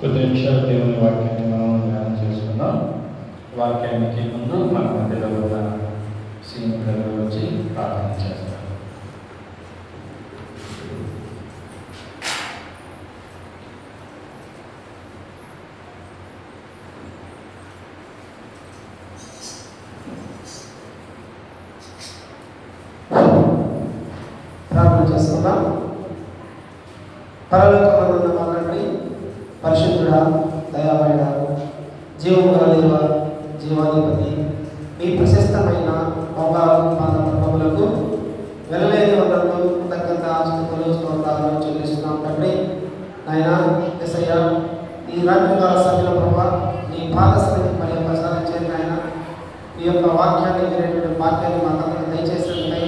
కొద్ది నిమిషాలు దేవుని వాక్యాన్ని మనం ధ్యానం చేసుకుందాం. వాక్యానికి ముందు మన మధ్యలో ఉన్న సీనియర్లు వచ్చి ప్రార్థన చేస్తారు. ప్రార్థన చేసుకుందాం. పరలోకమందున్న మా తండ్రి, పరిశుద్ధుడా, దయామయుడ, జీవము గల దేవ, జీవాధిపతి, మీ ప్రశస్తమైన బంగారు పాదములకు వెలలేని వందనలు, కృతజ్ఞత, స్తుతులు, స్తోత్రాలు చెల్లిస్తున్నాం తండ్రి. నాయన యేసయ్య, ఈ రాత్రికాల సమయంలో ప్రభా నీ పాదసన్నిధి మరి ప్రసాదించేది నాయన, మీ యొక్క వాక్యాన్ని వినేటువంటి వాక్యాన్ని మాకు దయచేసినట్టుకై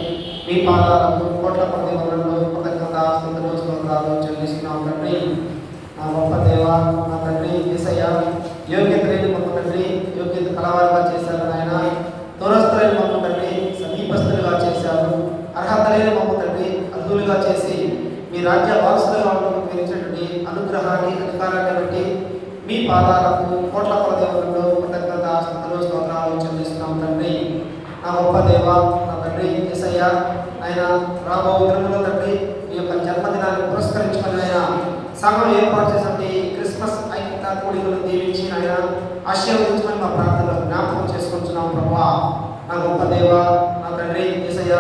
మీ పాదాలకు కోట్ల కొద్ది వందనలు, కృతజ్ఞత, స్తుతులు, స్తోత్రాలు చెల్లిస్తున్నాం తండ్రి. నా గొప్ప దేవ, నా తండ్రి యేసయ్య, యోగ్యత లేని మమ్మ తండ్రి యోగ్యత కలవారుగా చేశారు నాయన. దూరస్తులైన మమ్మ తండ్రి సమీపస్తులుగా చేశారు. అర్హత లేని మమ్మ తండ్రి అర్హులుగా చేసి మీ రాజ్య వారసులుగా ఉండడానికి ఇచ్చినటువంటి అనుగ్రహాన్ని, అధికారాన్ని బట్టి మీ పాదాలకు కోట్ల కొలది వందనలు, కృతజ్ఞత, స్తుతులు, స్తోత్రాలు చెల్లిస్తున్నాం తండ్రి. నా గొప్ప దేవ, నా తండ్రి యేసయ్య, ఆయన రాబో దినములో తండ్రి మీ యొక్క జన్మదినాన్ని పురస్కరించుకొని ఆయన సంఘం ఏర్పాటు చేసినటువంటి క్రిస్మస్ ఐక్యత కూడికలు దీవించి ఆయన ఆశీర్వదించమని మా ప్రార్థనలో జ్ఞాపకం చేసుకుంటున్నాం ప్రభా. నా గొప్ప దేవ, నా తండ్రి యేసయ్య,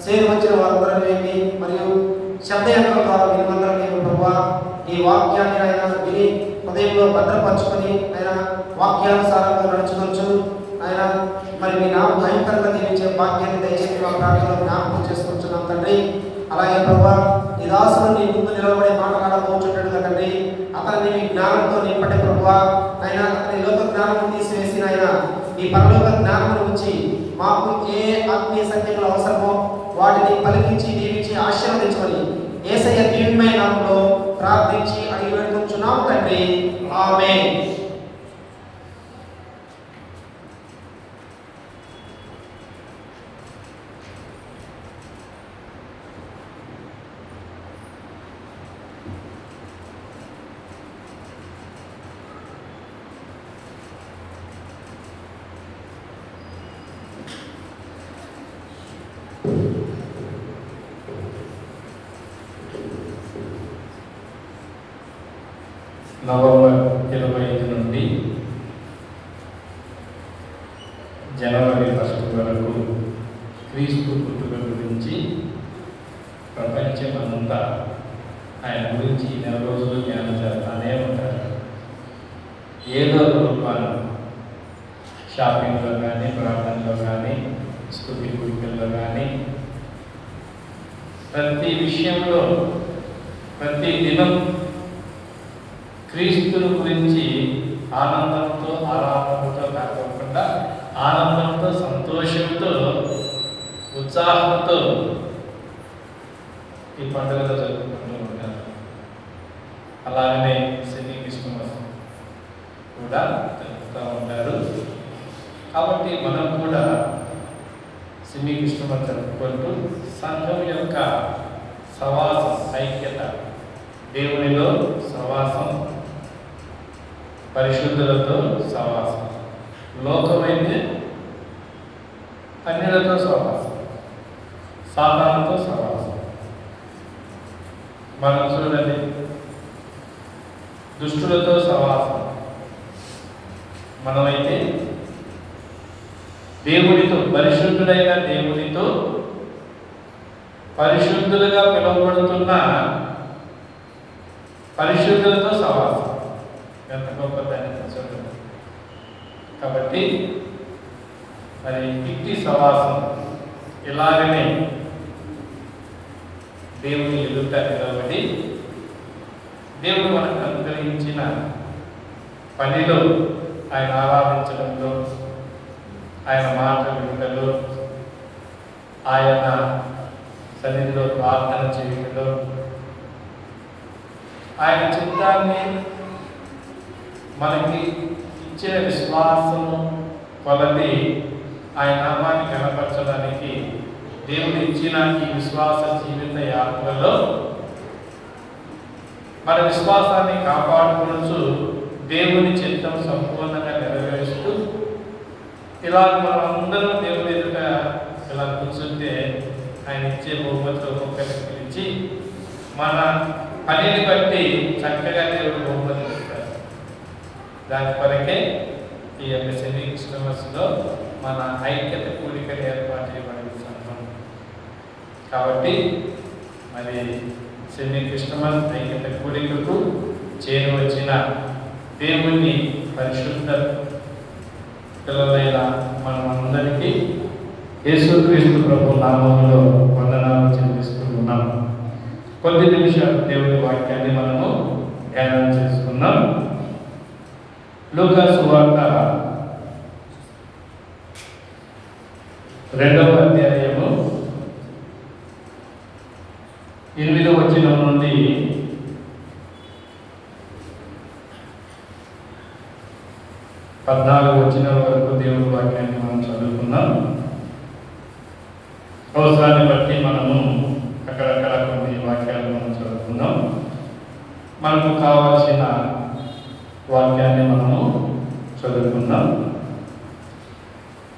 సేవ వచ్చిన వారందరూ ఏమి మరియు శబ్దయంత్రం ద్వారా వినివందరం ఏమి ప్రభా, ఈ వాక్యాన్ని ఆయన విని హృదయంలో భద్రపరచుకొని ఆయన వాక్యానుసారంగా నడుచుకోవచ్చు ఆయన మరి మీ నా భయంకరంగా దీవించే భాగ్యాన్ని దయచేసి మా ప్రార్థనలో జ్ఞాపకం చేసుకుంటున్నాం తండ్రి. అలాగే ప్రభా, ఈ దాసులు నీ ముందు నిలబడి మాట్లాడబోచుంటాడు తండ్రి. అతన్ని మీ జ్ఞానంతో నింపటి ప్రభా, ఆయన అతని లోక జ్ఞానం తీసివేసి ఆయన ఈ పరలోక జ్ఞానం నుంచి మాకు ఏ ఆత్మీయ సత్యములు అవసరమో వాటిని పలికించి దీవించి ఆశీర్వదించమని యేసయ్య దివ్యమైన నామములో ప్రార్థించి అడిగి వేడుకుంటున్నాం తండ్రి. ఆమేన్. నవంబర్ 25 నుండి జనవరి 1 వరకు క్రీస్తు పుట్టుక గురించి ప్రపంచమంతా ఆయన గురించి నెల రోజులు ధ్యానం చేస్తానే ఉంటారు. ఏదో రూపాన్ని షాపింగ్లో కానీ, ప్రార్థనలో కానీ, స్తుతి కూడికల్లో కానీ, ప్రతి విషయంలో ప్రతి దినం క్రీస్తుని గురించి ఆనందంతో, ఆరాధనతో కాకుండా ఆనందంతో, సంతోషంతో, ఉత్సాహంతో ఈ పండుగలు జరుపుకుంటూ ఉంటారు. అలాగనే సెమీ క్రిస్మస్ కూడా జరుపుతూ ఉంటారు. కాబట్టి మనం కూడా సెమీ క్రిస్మస్ జరుపుకుంటూ సంఘం యొక్క సవాసం, ఐక్యత, దేవునిలో సవాసం, పరిశుద్ధులతో సవాసం, లోకమైతే అన్యులతో సవాసం, సాతానుతో సవాసం. మనం చూడండి, దుష్టులతో సవాసం. మనమైతే దేవునితో, పరిశుద్ధుడైన దేవునితో, పరిశుద్ధులుగా పిలువబడుతున్న పరిశుద్ధులతో సవాసం. ఎంత గొప్ప దాన్ని చూడండి. కాబట్టి మరి ఇట్టి సవాసం ఇలాగనే దేవుని ఎదుట నిలబడి దేవుడు మనకు అనుగ్రహించిన పనిలో, ఆయన ఆరాధించడంలో, ఆయన మాట వినడంలో, ఆయన సన్నిధిలో ప్రార్థన చేయడంలో, ఆయన చిత్తాన్ని మనకి ఇచ్చిన విశ్వాసము కొలది ఆయన నామాన్ని కనపరచడానికి దేవుడు ఇచ్చిన ఈ విశ్వాస జీవిత యాత్రలో మన విశ్వాసాన్ని కాపాడుకుంటూ దేవుని చిత్తం సంపూర్ణంగా నెరవేరుస్తూ ఇలా మనం అందరం దేవుని ఎదుట ఇలా కూర్చుంటే ఆయన ఇచ్చే బహుమతులు ఒక్కొక్కరికి పిలిచి మన పనిని బట్టి చక్కగా దేవుడు బహుమతులు ఇస్తారు. దాని కొరకే ఈ యొక్క సెమీ క్రిస్టమస్లో మన ఐక్యత కూడికలు ఏర్పాటు చేయబడిన సంఘం. కాబట్టి మరి సెమీ క్రిస్టమస్ ఐక్యత కూడికకు చేరువచ్చిన దేవుని పరిశుద్ధ పిల్లలైన మనమందరికీ యేసుక్రీస్తు ప్రభు నామములో వందనాలు చెల్లిస్తూ ఉన్నాం. కొద్ది నిమిషాలు దేవుని వాక్యాన్ని మనము ధ్యానం చేసుకుందాం. లూకా సువార్త 2వ అధ్యాయము 8వ వచనం నుండి 14వ వచనం వరకు దేవుని వాక్యాన్ని మనం చదువుకుందాం. అవసరాన్ని బట్టి మనము అక్కడక్కడ కొన్ని వాక్యాలు మనం చదువుకుందాం. మనకు కావాల్సిన వాక్యాన్ని మనము చదువుకుందాం.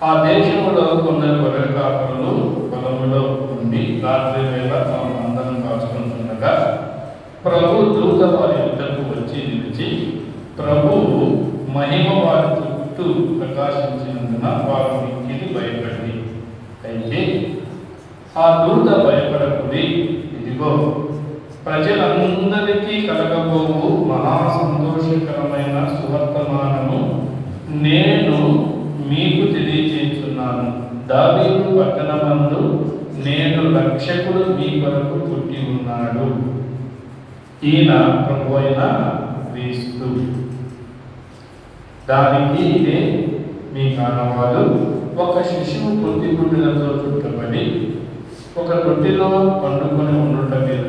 ఆ దేశంలో కొందరు గొర్రెల కాపరులు పొలములో ఉండి రాత్రి వేళ తాము అందరం కాచుకుంటుండగా ప్రభు దూత వారి యుద్ధకు వచ్చి నిలిచి ప్రభువు మహిమ వారి చుట్టూ ప్రకాశించినందున వారు మిక్కిలి భయపడి, అయితే ఆ దూత భయపడకుడి, ఇదిగో ప్రజలందరికీ కలగబోవు మహా సంతోషకరమైన సువర్తమానము నేను మీకు తెలియజేస్తున్నాను. దావీదు పట్టణమందు నేడు రక్షకుడు మీ కొరకు పుట్టి ఉన్నాడు, ఈయన ప్రభువైన క్రీస్తు. దానికి ఇదే మీ కారణవాలు. ఒక శిశువు పొంది గుడ్డలతో చుట్టబడి ఒక తొట్టిలో పండుకొని ఉండుట మీరు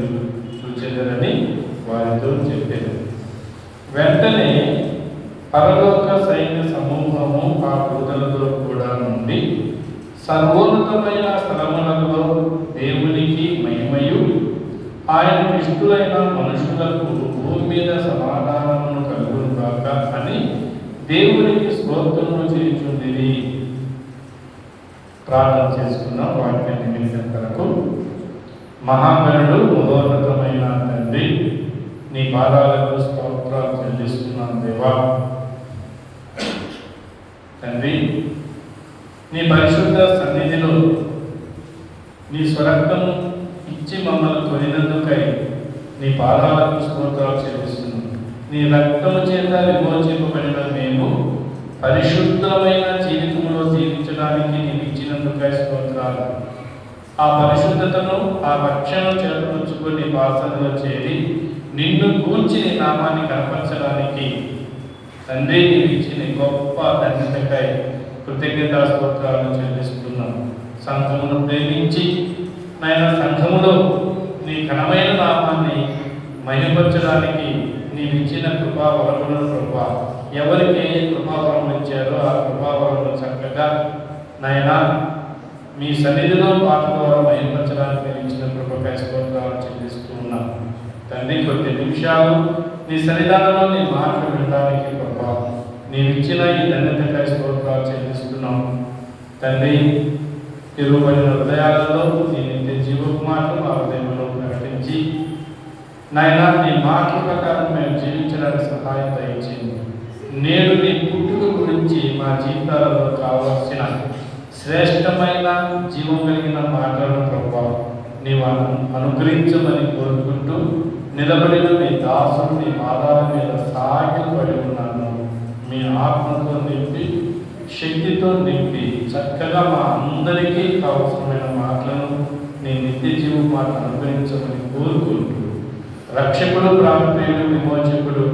చూచెదరని వారితో చెప్పారు. వెంటనే పరలోక సైన్య సమూహము ఆ దూతలతో కూడా నుండి సర్వోన్నతమైన స్థలములలో దేవునికి మహిమయు ఆయన ఇష్టులైన మనుషులకు భూమి మీద సమాధానమును కలుగును గాక అని దేవునికి స్తోత్రములు చేయుచుండిరి. ప్రార్థన చేసుకున్నాం వాక్యాన్ని వినడం కొరకు. మహాగణుడు మహోన్నతమైన తండ్రి, నీ పాదాలకు స్తోత్రాలు చెల్లిస్తున్నాను దేవా. తండ్రి, నీ పరిశుద్ధ సన్నిధిలో నీ స్వరక్తం ఇచ్చి మమ్మల్ని కొనినందుకై నీ పాదాలకు స్తోత్రాలు చెల్లిస్తున్నాను. నీ రక్తము చేత విమోచింపబడిన మేము పరిశుద్ధమైన జీవితంలో జీవించడానికి నీవు ఇచ్చినందుకై స్తోత్రాలు. ఆ పరిశుద్ధతను ఆ రక్షణను చేకూర్చుకొని పాసనలో చేరి నిన్ను కూర్చి నీ నామాన్ని కనపరచడానికి తండ్రి నీవు ఇచ్చిన గొప్ప ధన్యతకై కృతజ్ఞతా స్తోత్రాలను చెల్లిస్తున్నాం. సంఘమును ప్రేమించి నాయన సంఘములో నీ ఘనమైన నామాన్ని మహిమపరచడానికి నీవు ఇచ్చిన కృపావరములను ప్రభా, ఎవరికి ఏ కృపావరం ఇచ్చారో ఆ కృపావరమును చక్కగా నాయన మీ సన్నిధిలో పాట ద్వారా మహిమపరచడానికి మీరు ఇచ్చిన కృపకై స్తోత్రాలను చెల్లిస్తూ ఉన్నాం. తండ్రి, కొద్ది నిమిషాలు నీ సన్నిధానంలో నీ మాటలు వినడానికి ప్రభా నీవు ఇచ్చిన ఈ ధన్యతకై స్తోత్రాలు చెల్లిస్తున్నాం. తండ్రి, తిరుగుబడిన హృదయాలలో నీ నిత్య జీవపు మాటలు మా హృదయంలో ప్రకటించి నాయన నీ మాటల ప్రకారం మేము జీవించడానికి సహాయం దయచేయండి. నేడు నీ పుట్టుక గురించి మా జీవితాలలో కావలసిన శ్రేష్టమైన జీవం కలిగిన మాటలను ప్రభావ నీవు అనుగ్రహించమని కోరుకుంటూ నిలబడిన మీ దాసుడు నీ పాదాల మీద సాగిపడి ఉన్నాను. మీ ఆత్మతో నింపి శక్తితో నింపి చక్కగా మా అందరికీ అవసరమైన మాటలను నీ నిత్య జీవ మాటలు అనుగ్రహించమని కోరుకుంటూ రక్షకుడు, ప్రాణప్రియుడు, విమోచకుడు,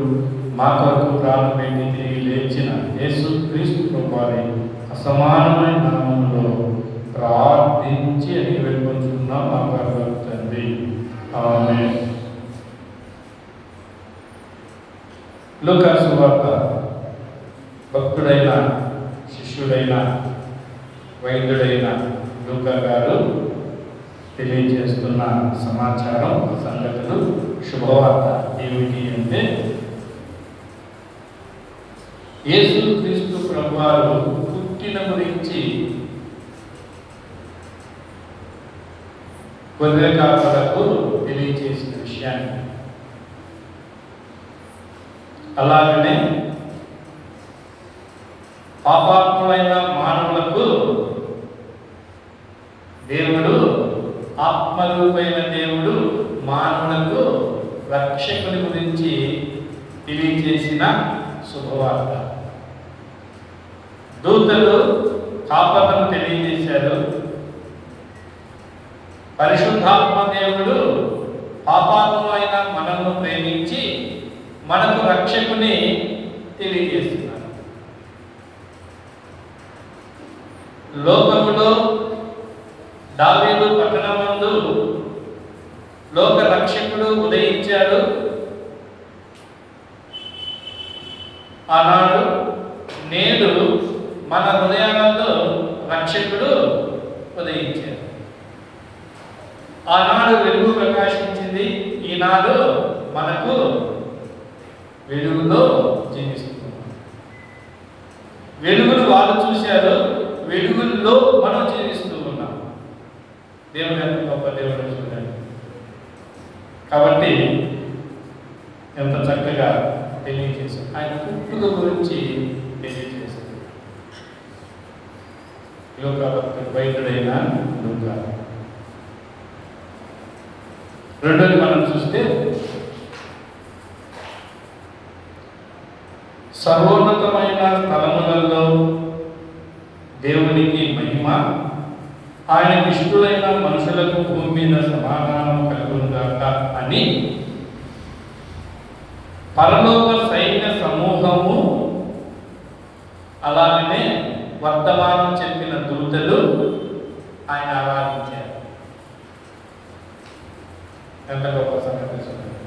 మా కొరకు ప్రాణపెట్టి తిరిగి లేచిన యేసుక్రీస్తు ప్రభువారి అసమానమైన నామములో ప్రార్థించి అడిగి వెళ్ళుకుంటున్నాం మా పరలోక తండ్రి. ఆమేన్. లూకా సువార్త భక్తుడైన శిష్యుడైన వైద్యుడైన లూకా గారు తెలియజేస్తున్న సమాచారం, సంగతులు, శుభవార్త ఏమిటి అంటే యేసుక్రీస్తు ప్రభువారు పుట్టిన గురించి గొర్రె కాపరులకు తెలియజేసిన విషయాన్ని, అలాగనే పాపాత్ములైన మానవులకు దేవుడు, ఆత్మరూపైన దేవుడు మానవులకు రక్షకుని గురించి తెలియజేసిన శుభవార్త. దూతలు కాపరులకు తెలియజేశారు. పరిశుద్ధాత్మ దేవుడు పాపాత్ములైన మనల్ని ప్రేమించి మనకు రక్షకుని తెలియజేస్తున్నారు. లోకములో దావీదు పట్టణమందు లోక రక్షకుడు ఉదయించాడు. ఆనాడు నేడు మన హృదయాలలో రక్షకుడు ఉదయించాడు. ఆనాడు వెలుగు ప్రకాశించింది, ఈనాడు మనకు వెలుగులో జీవిస్తున్నాం. వెలుగును వాళ్ళు చూశారు, వెలుగుల్లో మనం జీవిస్తూ ఉన్నాం. దేవుని ఎంత గొప్ప దేవుడు చూడండి. కాబట్టి ఎంత చక్కగా తెలియజేశారు. ఆయన పుట్టుక గురించి తెలియజేశారు. లోకభక్తుడు వైద్యుడైన లూకా. రెండోది మనం చూస్తే సర్వోన్నతమైన స్థలములలో దేవునికి మహిమ, ఆయన ఇష్టులైన మనుషులకు భూమి మీద సమాధానం కలుగుగాక అని పరలోక సైన్య సమూహము, అలాగనే వర్తమానం చెప్పిన దూతలు ఆయన ఆరాధించారు. ఎంత గొప్ప సంగతి చూడండి.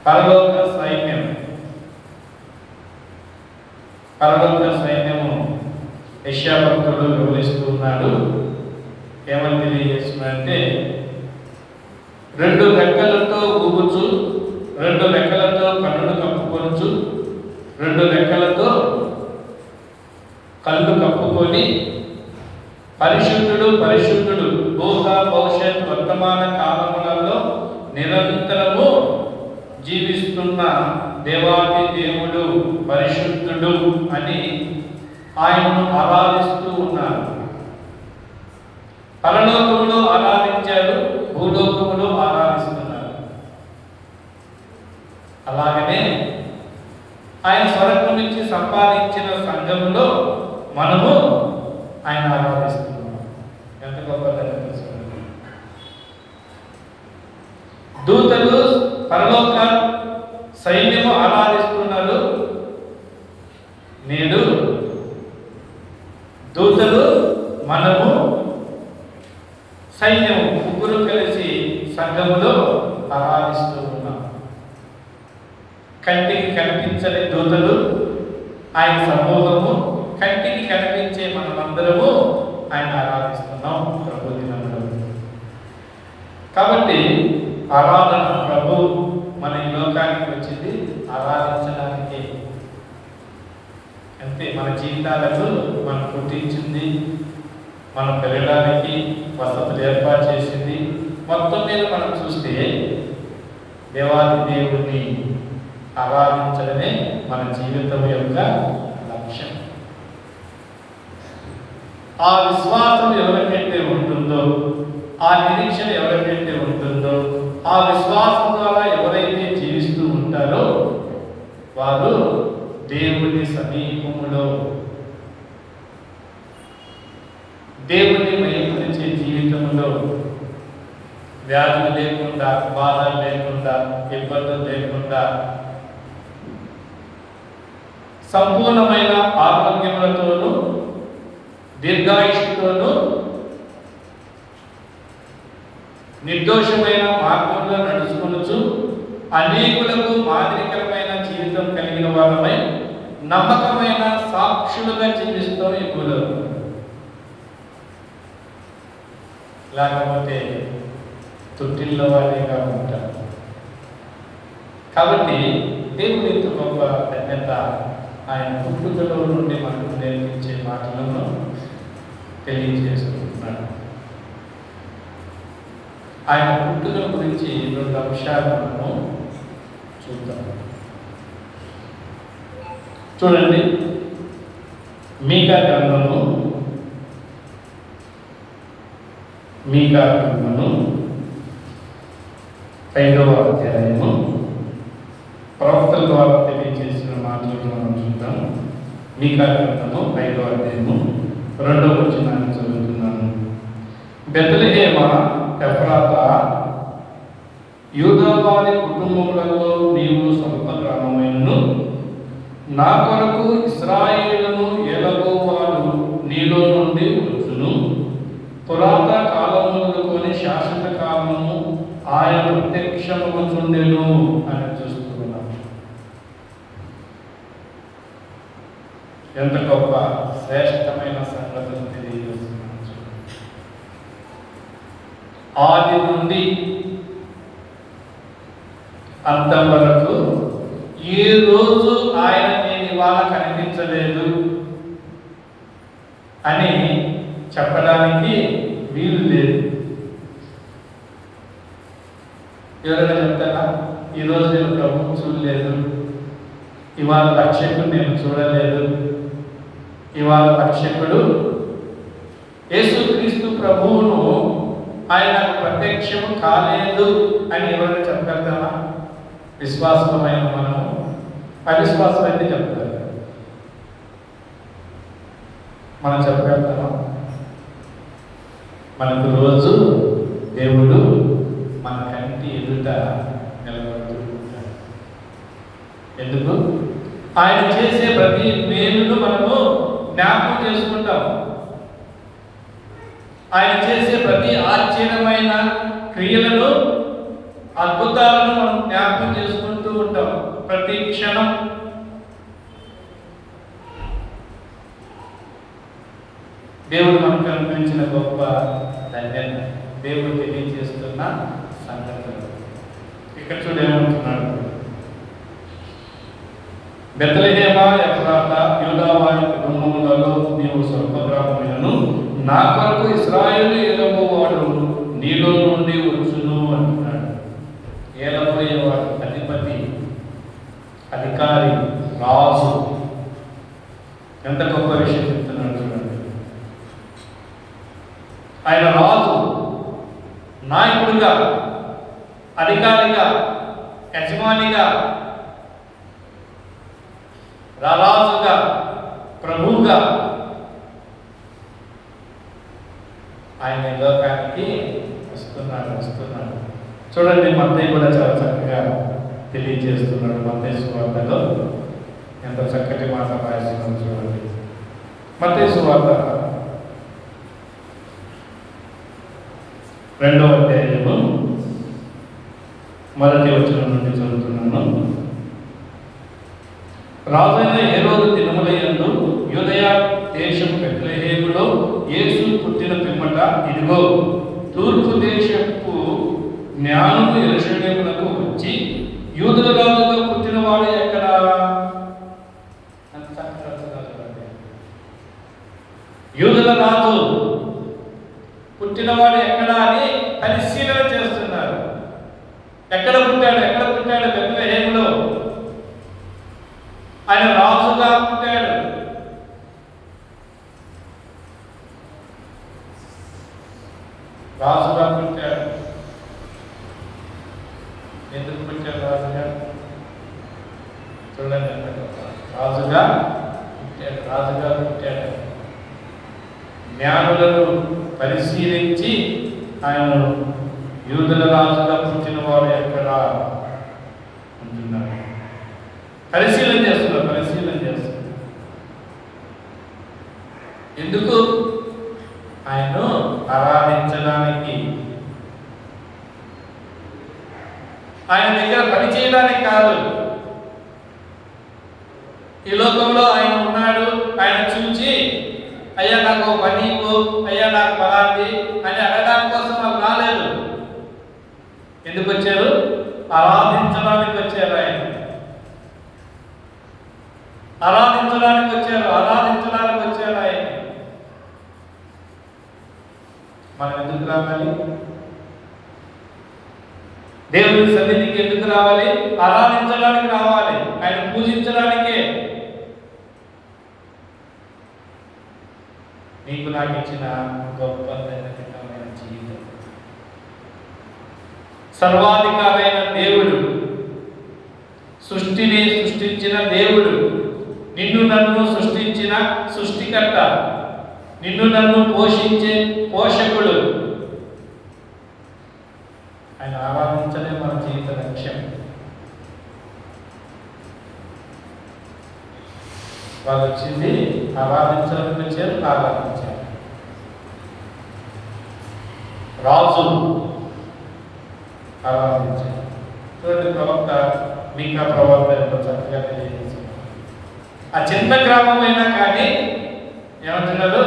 పరలోక సైన్యము యెషయా భక్తుడు వివరిస్తూ ఉన్నాడు. ఏమని తెలియజేస్తున్నాడంటే, 2 రెక్కలతో ఊగుచు, 2 రెక్కలతో కన్నులు కప్పుకొనుచు, 2 రెక్కలతో కళ్ళు కప్పుకొని పరిశుద్ధుడు పరిశుద్ధుడు భూత భవిష్యత్ వర్తమాన కాలములలో నిరంతరము జీవిస్తున్న దేవాది దేవుడు పరిశుద్ధుడు అని ఆయనను ఆరాధిస్తూ ఉన్నారు. పరలోకములో ఆరాధించారు, భూలోకములో ఆరాధిస్తున్నారు. అలాగనే ఆయన స్వర్గం నుంచి సంపాదించిన సంఘంలో మనము ఆయన ఆరాధిస్తున్నాం. ఎంత గొప్పదని తెలుసుకోండి. దూతలు పరలోక సైన్యము ఆరాధిస్తున్నారు. నేడు దూతలు, మనము, సైన్యము ముగ్గురు కలిసి సంఘములో ఆరాధిస్తూ ఉన్నాం. కంటికి కనిపించని దూతలు, ఆయన సమూహము, కంటికి కనిపించే మనమందరము ఆయన ఆరాధిస్తున్నాం ప్రభు దినంలో. కాబట్టి ఆరాధన, ప్రభు మన ఈ లోకానికి వచ్చింది ఆరాధించడానికి. అంతే, మన జీవితాలకు మనం పుట్టించింది, మనం పెరగడానికి వసతులు ఏర్పాటు చేసింది. మొత్తం మీద మనం చూస్తే దేవాది దేవుడిని ఆరాధించడమే మన జీవితం యొక్క లక్ష్యం. ఆ విశ్వాసం ఎవరికైతే ఉంటుందో, ఆ నిరీక్షణ ఎవరికైతే ఉంటుందో, ఆ విశ్వాసం ద్వారా ఎవరైతే జీవిస్తూ ఉంటారో వారు దేవుని సమీపములో దేవుని మహిమపరిచే జీవితంలో వ్యాధులు లేకుండా, బాధలు లేకుండా, ఇబ్బందులు లేకుండా సంపూర్ణమైన ఆరోగ్యములతోనూ దీర్ఘాయుష్తోనూ నిర్దోషమైన మార్గంలో నడుచుకొనుచు అనేకులకు మాదిరికరమైన జీవితం కలిగిన వారమై నమ్మకమైన సాక్షులుగా జీవిస్తాం ఈ భూలో. లేకపోతే తొట్టిల్లో వారిగా ఉంటారు. కాబట్టి దేవుని గొప్ప ధన్యత ఆయన పుట్టుకలో నుండి మనకు నేర్పించే మాటలను తెలియజేస్తున్నాడు. ఆయన పుట్టుకల గురించి 2 అంశాలు మనము చూద్దాం. చూడండి, మీకా గ్రంథము 5వ అధ్యాయము ప్రవక్తల ద్వారా తెలియజేసిన మాటలను మనం చూద్దాం. మీకా గ్రంథము 5వ అధ్యాయము 2వ వచనాన్ని చదువుతున్నాను. బెత్లెహేమ ఎఫ్రాతా, యూదా వారి కుటుంబములలో నీవు స్వల్ప గ్రామమైనను, నా కొరకు ఇశ్రాయేలును ఏలబోవాడు నీలో నుండి వచ్చును. పురాత కాలములకొని శాశ్వత కాలము ఆయన ప్రత్యక్షమగుచుండెను అని చూస్తున్నాం. ఎంత గొప్ప శ్రేష్టమైన సంగతులు తెలియజేస్తున్నాను. ఆది నుండి అంతం వరకు ఏ రోజు ఆయన నేను ఇవాళ కనిపించలేదు అని చెప్పడానికి వీలు లేదు. ఎవరైనా చెప్తారా, ఈరోజు నేను ప్రభువు చూడలేదు, ఇవాళ రక్షకుడు నేను చూడలేదు, ఇవాళ రక్షకుడు యేసుక్రీస్తు ప్రభువును ఆయన ప్రత్యక్షము కాలేదు అని ఎవరైనా చెప్పగలుగుతారా? విశ్వాసమైన మనము, అవిశ్వాసం అయితే చెప్తారు. మనం చెప్పగలుగుతామా? మనకు రోజు దేవుడు మన కంటి ఎదుట నిలబడుతూ ఉంటాడు. ఎందుకు? ఆయన చేసే ప్రతి మేలును మనము జ్ఞాపకం చేసుకుంటాం. ఆయన చేసే ప్రతి ఆశ్చర్యమైన క్రియలను, అద్భుతాలను మనం జ్ఞాపకం చేసుకుంటూ ఉంటాం ప్రతి క్షణం. దేవుడు మనకు అనిపించిన గొప్ప ధన్యత, దేవుడు తెలియజేస్తున్న సంగతులు. ఇక్కడ చూడేమంటున్నాడు, బెత్లెహేమ ఎఫ్రాతా, యూదా వారి కుటుంబములలో నీవు స్వల్ప గ్రామమైనను, నా కొరకు ఇశ్రాయేలు ఏలబోవాడు నీలో నుండి వచ్చును అంటున్నాడు. ఏలబోయేవాడు అధిపతి, అధికారి, రాజు. ఎంత గొప్ప విషయం చెప్తున్నాడు చూడండి. ఆయన రాజు, నాయకుడిగా, అధికారిగా, యజమానిగా, రారాజుగా, ప్రభువుగా ఆయన లోకానికి వస్తున్నాడు. చూడండి, మత్తయి కూడా చాలా చక్కగా తెలియజేస్తున్నాడు. మత్తయి సువార్తలో ఎంత చక్కటి మాట రాస్తున్నాడు చూడండి. మత్తయి సువార్త 2వ అధ్యాయము 1వ వచనం నుండి చదువుతున్నాను. రాజైన హేరోదు దినములయందు యూదయ దేశము బెత్లెహేములో యేసు పుట్టిన పిమ్మట, ఇదిగో తూర్పు దేశపు జ్ఞానులు యెరూషలేమునకు వచ్చి, యూదుల రాజుగా పుట్టినవాడు ఎక్కడా? యూదుల రాజు పుట్టినవాడు ఎక్కడా అని పరిశీలన చేస్తున్నారు. ఎక్కడ పుట్టాడు? బెత్లెహేములో. ఆయన రాజుగా పుట్టాడు. ఎందుకు పుట్టాడు రాజుగా? చూడండి, రాజుగా పుట్టాడు. జ్ఞానులను పరిశీలించి ఆయన యూదుల రాజుగా పుట్టిన వాడు ఎక్కడా అంటున్నారు. పరిశీలన చేస్తున్నారు. ఎందుకు? ఆయన్ను ఆరాధించడానికి, ఆయన దగ్గర పని చేయడానికి కాదు. ఈ లోకంలో ఆయన ఉన్నాడు, ఆయన చూచి అయ్యా నాకు పని ఇవ్వు, అయ్యా నాకు పలాంటి అని అడగడానికి కోసం వాళ్ళు రాలేదు. ఎందుకు వచ్చారు? ఆరాధించడానికి వచ్చారు. ఆయన ఆరాధించడానికి మనం ఎందుకు రావాలి? దేవుని సన్నిధికి ఎందుకు రావాలి? ఆరాధించడానికి రావాలి, ఆయన పూజించడానికే. నీకు నాకు ఇచ్చిన గొప్ప జీవితం. సర్వాధికారైన దేవుడు, సృష్టిని సృష్టించిన దేవుడు, నిన్ను నన్ను సృష్టించిన సృష్టికర్త, నిన్ను నన్ను పోషించే పోషకుడు. ఆయన ఆరాధించలే మన జీవిత లక్ష్యం. వాళ్ళు వచ్చింది ఆరాధించాలని వచ్చారు, ఆరాధించారు. రాజు ఆరాధించారు. చూడండి, ప్రవక్త మీకా ప్రవక్త ఎంతో చక్కగా తెలియజేశారు. ఆ చిన్న గ్రామమైనా కానీ ఏమంటున్నాడు?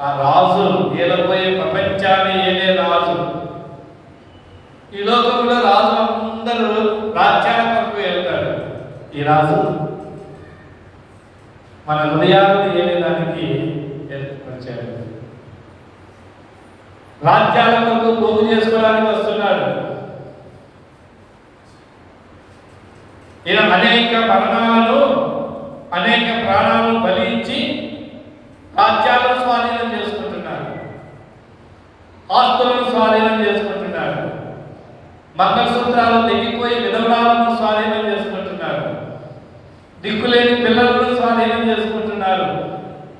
ఆ రాజు ఏలపోయే ప్రపంచాన్ని ఏలే రాజు. ఈ లోకంలో రాజు అందరూ రాజ్యాల కొరకు వెళ్తాడు. ఈ రాజు మన హృదయాన్ని ఏలేదానికి వచ్చాడు. రాజ్యాల కొరకు పోగు చేసుకోవడానికి వస్తున్నాడు. ఈయన అనేక మరణాలను, అనేక ప్రాణాలను బలించి రాజ్యాలను స్వాధీనం చేసుకుంటున్నాడు, ఆస్తులను స్వాధీనం చేసుకుంటున్నాడు, మంగళసూత్రాలు తెగిపోయి విధవరాలను స్వాధీనం చేసుకుంటున్నారు, దిక్కులేని పిల్లలను స్వాధీనం చేసుకుంటున్నారు.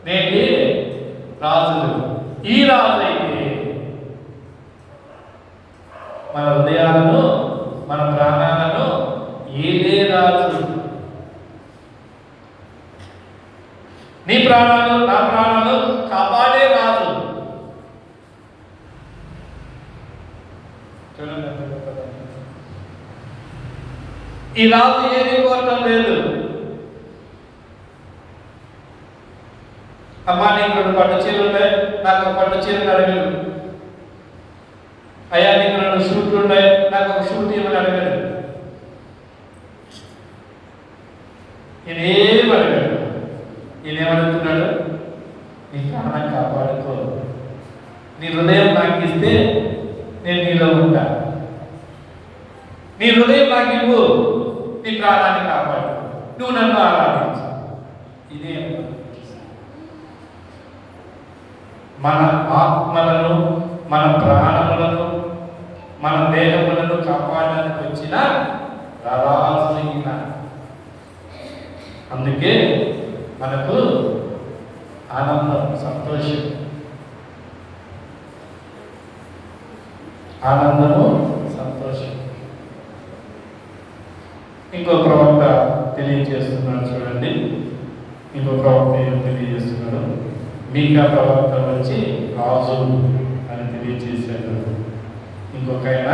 నేటి రాజులు. ఈ రాజు అయితే మన హృదయాలను, మన ప్రాణాలను ఏలే రాజు. నీ ప్రాణాలు, నా ప్రాణాలు కాపాడే రాజు. ఈ రాజు ఏది కోరటం లేదు. అమ్మా, నీకు 2 పట్టు చీరలు ఉన్నాయి, నాకు 1 పట్టు చీరలు అడగడు. అయ్యా, నీకు 2 షూట్లు ఉన్నాయి, నాకు 1 షూట్ ఇవ్వని అడగడు. ఈయనేం అడగడు. ఈయనేమడుగుతున్నాడు? నీ ప్రాణం కాపాడుకో, నీ హృదయం నాకు ఇస్తే నేను నీలో ఉంటా. నీ హృదయం నాకు ఇవ్వు, నీ ప్రాణాన్ని కాపాడు, నువ్వు నన్ను ఆరాధించు. ఇదే మన ఆత్మలను, మన ప్రాణములను, మన దేహములను కాపాడడానికి వచ్చిన రారాజు. అందుకే మనకు ఆనందం, సంతోషం, ఆనందము, సంతోషం. ఇంకో ప్రవక్త తెలియజేస్తున్నాడు, చూడండి. ఇంకో ప్రవక్త ఏం తెలియజేస్తున్నాడు? మీకా ప్రవక్త వచ్చి రాజు అని తెలియజేశాడు. ఇంకొక ఆయన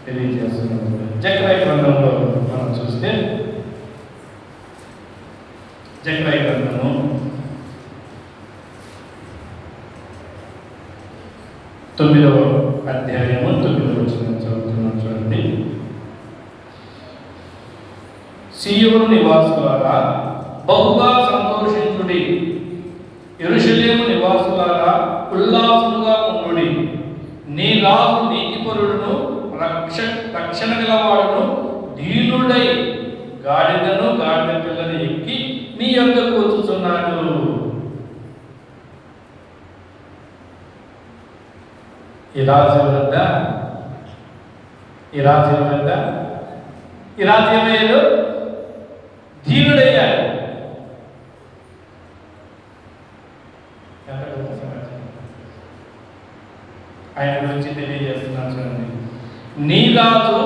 తెలియజేస్తున్నాడు. జకర్యా గ్రంథంలో మనం చూస్తే, జకర్యా గ్రంథము 9వ అధ్యాయము 9వ వచనం చదువుతున్నాం, చూడండి. సీయోను నివాసులారా బహుగా సంతోషించుడి, యెరూషలేము నివాసులారా ఉల్లాసముగా ఉండుడి. నీ రాజు నీతిపరుడును రక్షణ గలవాడును దీనుడై గాడిదను గాడిద పిల్లను ఎక్కి నీ యొద్దకు వచ్చుచున్నాడు. ఈ రాజు వద్ద ఏమయ్యాడు? దీనుడయ్యాడు. ఆయన గురించి తెలియజేస్తున్నాను, చూడండి. నీ రాజు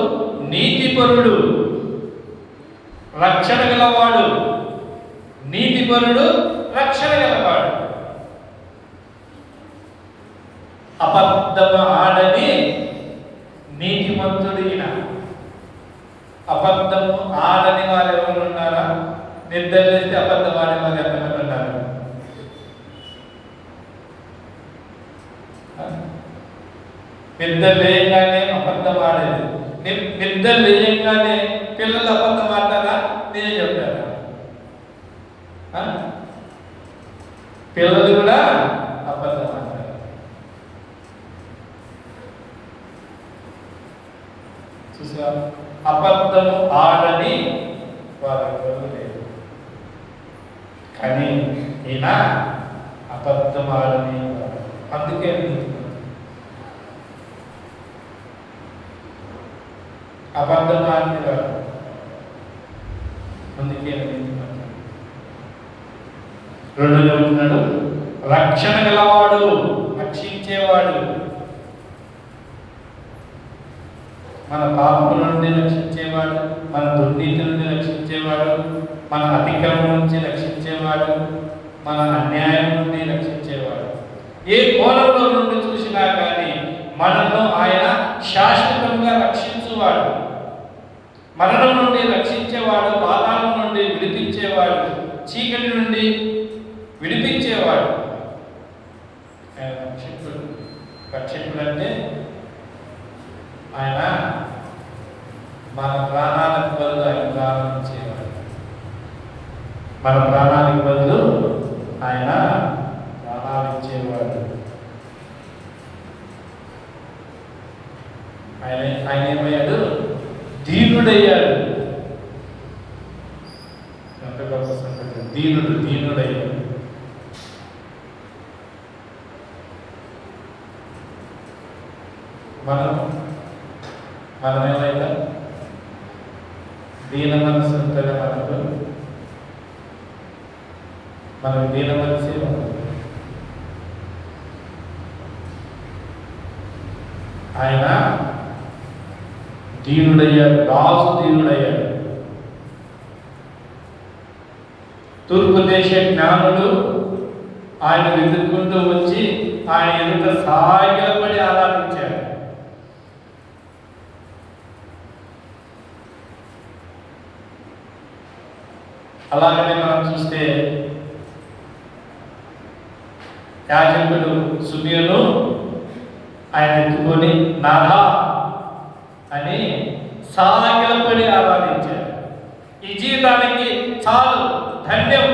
నీతిపరుడు, రక్షణ గలవాడు. నీతిపరుడు, రక్షణ గలవాడు. అబద్ధము ఆడని నీతిమంతుడిన. అబద్ధము ఆడని వారు ఎవరు ఉన్నారా? నిద్ర లేస్తే అబద్ధం ఆడే వారు ఎంతమంది ఉన్నారు? నిద్ర లేయగానే అబద్ధం ఆడేది. నిద్ర లేయగానే పిల్లలు అబద్ధం ఆడతారా? నేను చెప్తారా? పిల్లలు కూడా అబద్ధం ఆడతారు. చూసా, అబద్ధము ఆడని వారెవరు లేరు. కానీ ఈయన అబద్ధం ఆడని వాడు. అందుకే అబద్ధం ఆడని వాడు, అందుకే రెండోది ఉంటున్నాడు, రక్షణ గలవాడు, రక్షించేవాడు. మన పాపం నుండి రక్షించేవాడు, మన దుర్నీతి నుండి రక్షించేవాడు, మన అతిక్రమం నుంచి రక్షించేవాడు, మన అన్యాయం నుండి రక్షించేవాడు. ఏ కోణంలో నుండి చూసినా కానీ మనను ఆయన శాశ్వతంగా రక్షించువాడు, మరణం నుండి రక్షించేవాడు, పాతాళం నుండి విడిపించేవాడు, చీకటి నుండి విడిపించేవాడు. ఆయన రక్షకుడు. రక్షకుడు అంటే ఆయన మన ప్రాణాలకు బదులు ఆయన ప్రాణం ఇచ్చేవాడు. మన ప్రాణానికి బదులు ఆయన ప్రాణాలు ఇచ్చేవాడు. ఆయన ఏమయ్యాడు? దీనుడయ్యాడు. ఎంత గొప్ప సంగతి! దీనుడయ్యాడు. మనం ఏమైనా దీన మనసు ఉంటుంది మనకు దీన మనసే ఉంటుంది. ఆయన దీనుడయ్యాడు, రాజు దీనుడయ్యాడు. తూర్పు దేశ జ్ఞానులు ఆయన వెతుక్కుంటూ వచ్చి ఆయన ఎదుట సాగిలపడి ఆరాధించారు. అలాగనే మనం చూస్తే యాజకుడు సుమియోను ఆయన ఎత్తుకొని నాథా అని సాగిలపడి ఆరాధించారు. ఈ జీవితానికి చాలు, ధన్యం,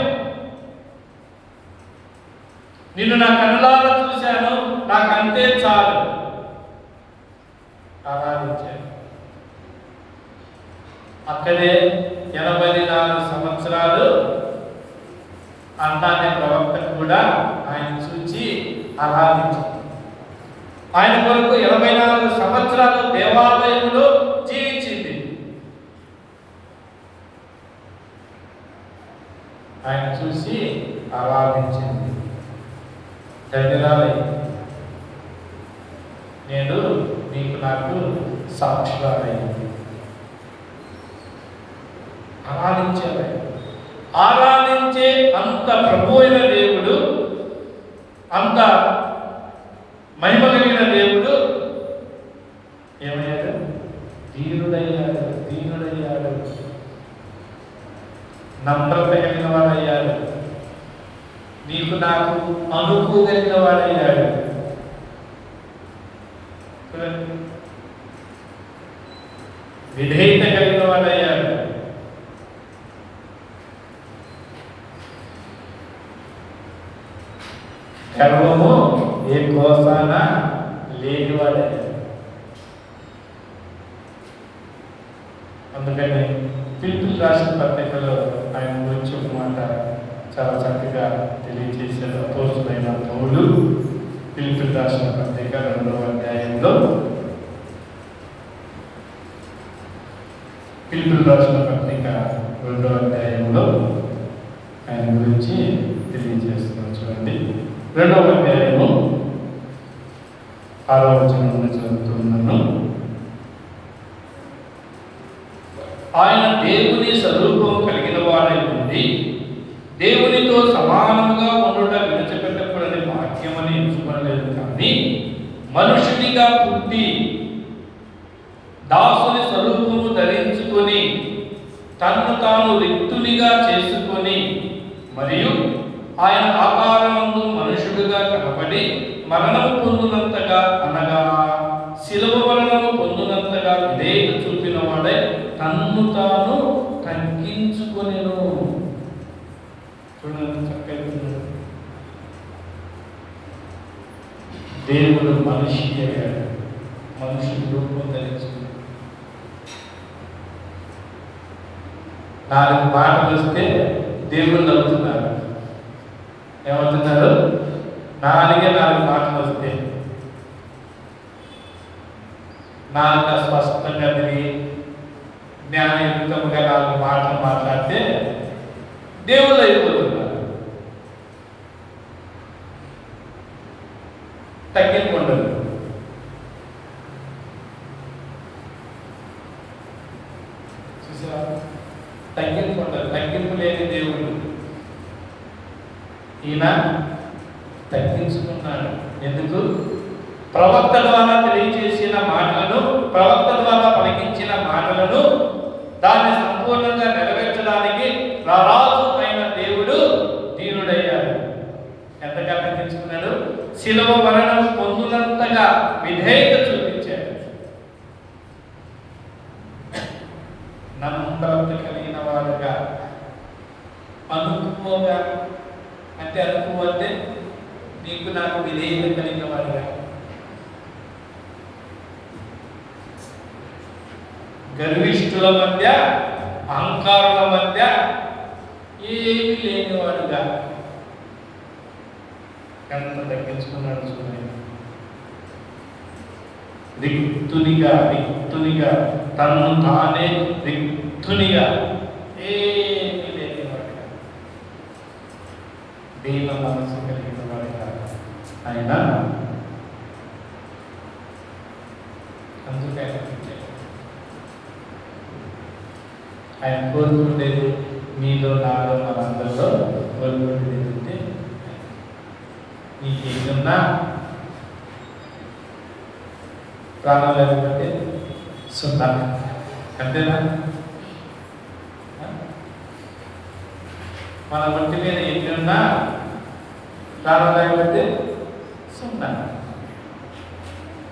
నిన్ను నా కళ్ళారా చూశాను, నాకంతే చాలు ఆరాధించారు. అక్కడే 84 సంవత్సరాలు అన్నానే ప్రవక్త కూడా ఆయన చూచి ఆరాధించారు. ఆయన కొరకు 84 సంవత్సరాలు దేవాలయంలో జీవించింది. ఆయన చూసి ఆరాధించింది. ధన్యురాలై, నేను నీకు నాకు సాక్షురాలయ్యింది. ఆరాధించే అంత ప్రభు అయిన దేవుడు, అంత మహిమ కలిగిన దేవుడు ఏమయ్యాడు? దీనుడయ్యాడు. నమ్రత కలిగిన వాడయ్యాడు. నీకు నాకు అనుకు కలిగిన వాడయ్యాడు. విధేయత కలిగిన వాడయ్యాడు. గర్వము ఏ కోసాన లేనివాడే. అందుకని ఫిలిప్పీలు రాసిన పత్రికలో ఆయన గురించి ఒక మాట చాలా చక్కగా తెలియజేశారు. అపోస్తలుడైన పౌలు ఫిలిప్పీలు రాసిన పత్రిక 2వ అధ్యాయంలో ఆయన గురించి తెలియజేస్తున్నాం. చూడండి, 2వ అధ్యాయము 6వ వచనం చదువుతున్నాను. ఆయన దేవుని స్వరూపం కలిగిన వాడై ఉండి దేవునితో సమానముగా ఉండుట విడిచిపెట్టకూడని భాగ్యమని ఎంచుకోలేదు, కానీ మనుషునిగా పుట్టి దాసుని స్వరూపము ధరించుకొని తన్ను తాను రిక్తునిగా చేసుకొని మరియు ఆయన ఆకారమందు మనుషుడుగా కనబడి మరణము పొందినంతగా, అనగా శిలువ మరణము పొందినంతగా విధేయత చూపిన వాడై తన్ను తాను తగ్గించుకొనెను. చూడండి చక్కగా, దేవుడు మనిషి అయ్యాడు, మనుషుడు రూపం ధరించుకుని 4 మాటలు వస్తే దేవుళ్ళు అవుతున్నారు. ఏమవుతున్నారు? 4 మాటలు వస్తే నాలుక స్పష్టంగా తిరిగి జ్ఞానయుక్తముగా 4 మాటలు మాట్లాడితే దేవుళ్ళు అయిపోతున్నారు. తగ్గింపు ఉండదు. చూసారా? తగ్గింపు ఉండదు. తగ్గింపు లేని దేవుడు. ఈయన తగ్గించుకున్నాడు. ఎందుకు? ప్రవక్త ద్వారా తెలియజేసిన మాటలను, ప్రవక్త ద్వారా పలికించిన మాటలను దాన్ని సంపూర్ణంగా నెరవేర్చడానికి రారాజు అయిన దేవుడు దీనుడయ్యాడు. ఎంతగా తగ్గించుకున్నాడు? శిలువ మరణం పొందునంతగా విధేయత చూపించాడు. నమ్రత కలిగిన వాడుగా, అనుకువగా, అంటే అనుకువ అంటే నీకు నాకు విధేయత కలిగిన వాడుగా, గర్విష్ఠుల మధ్య, అహంకారుల మధ్య ఏమీ లేనివాడుగా ఎంత తగ్గించుకున్నాడు చూడండి. రిక్తునిగా తను తానే రిక్తునిగా ఏమీ లేనివాడుగా, దీన మనసు కలిగిన వాడుగా ఆయన అందుకే ఆయన కోరుకుండేది మీలో, నాలో, మనందరిలో కోరుకుండేది ఏంటంటే నీకేమన్నా ప్రాణం లేకపోతే 0. అంతేనా? మన ఒంటి మీద ఎన్నున్నా ప్రాణం లేకపోతే 0.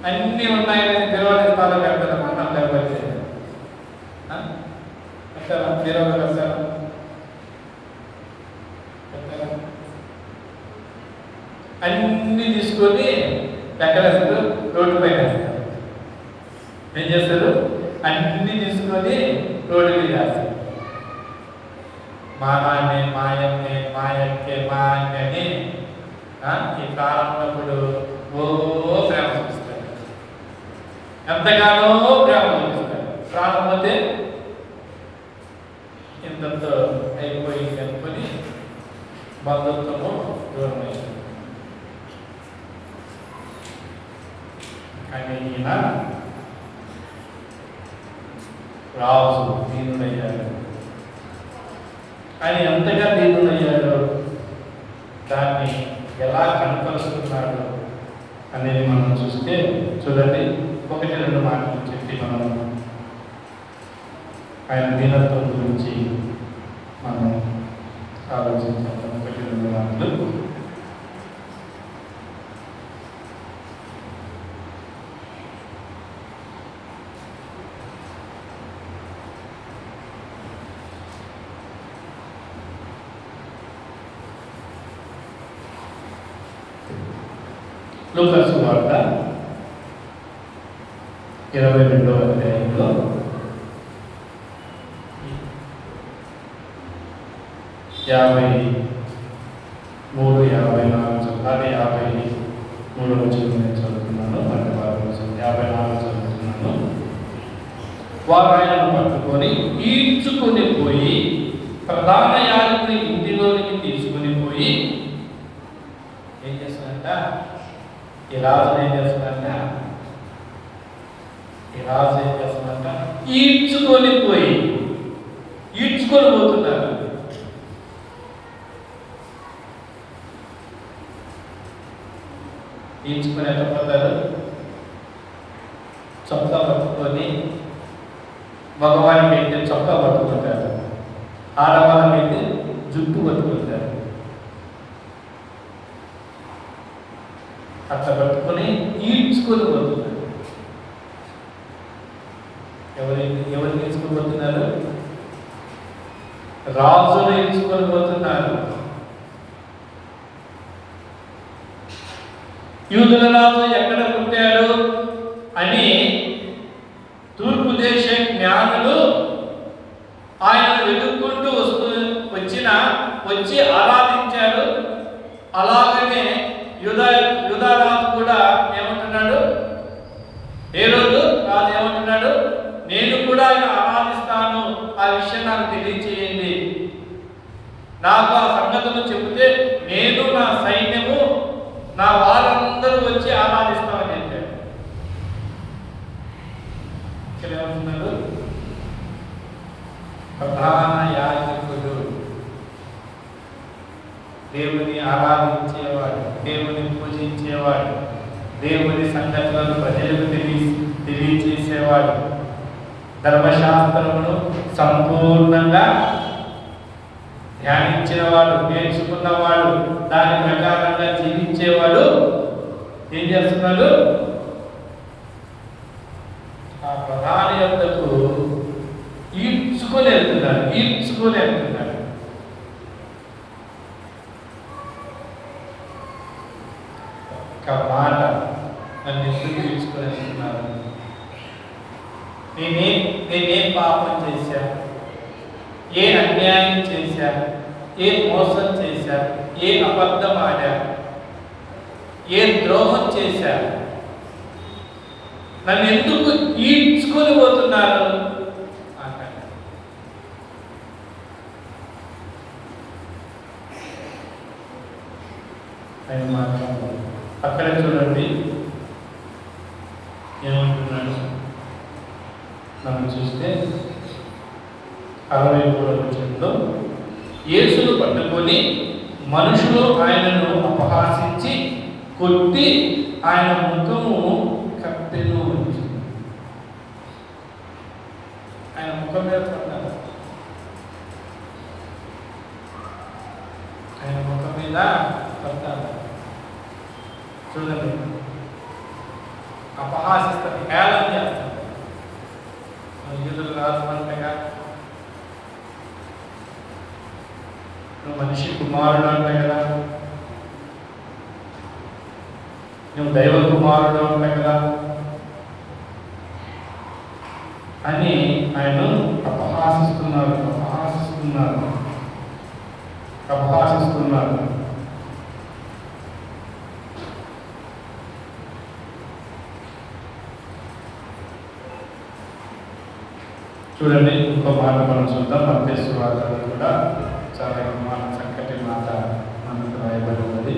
అన్నీ ఉన్నాయని దేవుని స్థానం పెడతారు. ప్రాణం లేకపోతే అంటారా? మీరు పెడతారా? అన్నీ తీసుకొని ఎక్కడేస్తారు? రోడ్డు పైన వేస్తారు. ఏం చేస్తారు? అన్నీ తీసుకొని రోడ్డు మీద వేస్తారు. మా నాన్నే, మాయమ్మే, మాయక్కే, మా అన్నని ఈ ప్రారంభప్పుడు ప్రేమ చూపిస్తారు. ఎంతగానో ప్రేమ చూపిస్తారు. ప్రారంభతే ఇంతతో అయిపోయింది అనుకుని బంధుత్వము దూరమైంది. కానీ ఈయన రాజు దీనుడయ్యాడు. ఆయన ఎంతగా దీనుడయ్యాడో దాన్ని ఎలా కనపరుస్తున్నాడు అనేది మనం చూస్తే, చూడండి 1-2 మాటలు చెప్పి మనం ఆయన దీనత్వం గురించి మనం ఆలోచించాం. 1-2 మాటలు. లూకా సువార్త 22వ అధ్యాయంలో 53-54 అది 53వ వచనం నేను చదువుతున్నాను. 54 చదువుతున్నాను. వారు ఆయనను పట్టుకొని ఈడ్చుకొని పోయి ప్రధాన యాజకుని ఇంటిలోనికి తీసుకుని పోయి ఏం చేస్తారంట? ఈ రాజు ఏం చేస్తున్నారంట? ఈడ్చుకొని పోతున్నారు. ఈడ్చుకొని ఎట్లా పోతారు? చొక్కా పట్టుకొని, మగవానికి అయితే చొక్కా పట్టుకుంటారు, ఆడవాళ్ళకి అయితే జుట్టు పట్టుకుంటారు. అట్లా పట్టుకొని ఈడ్చుకొని పోతున్నారు. ఎవరు ఈడ్చుకొని పోతున్నారు? రాజును ఈడ్చుకొని పోతున్నారు. యూదుల రాజు ఎక్కడ పుట్టాడు అని తూర్పు దేశ జ్ఞానులు ఆయన వెతుక్కుంటూ నాకు ఆ సంగతులు చెబితే నేను నా సైన్యము నా వారందరూ వచ్చి ఆరాధిస్తామని చెప్పాడు. ఇక్కడ ఏమంటున్నాడు? ప్రధాన యాజకుడు, దేవుని ఆరాధించేవాడు, దేవుని పూజించేవాడు, దేవుని సంగతులను ప్రజలకు తెలియచేసేవాడు, ధర్మశాస్త్రమును సంపూర్ణంగా ధ్యానించినవాడు, నేర్చుకున్నవాడు, దాని ప్రకారంగా జీవించేవాడు ఏం చేస్తున్నాడు? ఆ ప్రధాని యొద్దకు ఈడ్చుకొని వెళ్తున్నాడు. ఒక మాట, నన్ను ఎందుకు ఈడ్చుకొని వెళ్తున్నారు? నేనేం పాపం చేశా? ఏ అన్యాయం చేశా? ఏ మోసం చేశా? ఏ అబద్ధం ఆడా? ఏ ద్రోహం చేశా? నన్ను ఎందుకు ఈడ్చుకొని పోతున్నారు అంటాడు. ఆయన మాట్లాడారు. అక్కడ చూడండి ఏమంటున్నాడు. మనం చూస్తే 63వ వచనంలో, యేసును పట్టుకొని మనుషులు ఆయనను అపహాసించి కొట్టి ఆయన ముఖము కప్పెను. ఆయన ముఖం మీద పడ్డారు. ఆయన ముఖం మీద పడ్డారు. చూడండి, అపహాసిస్తారు, హేళన చేస్తారు. యూదులు రాజమంటగా నువ్వు మనిషి కుమారుడు అంట కదా, నువ్వు దైవ కుమారుడు అంట కదా అని ఆయన అపహాసిస్తున్నారు. చూడండి, ఇంకో మాట మనం చూద్దాం. మత్తయి సువార్తలో కూడా చాలా చక్కటి మాట మనకు రాయబడి ఉన్నది.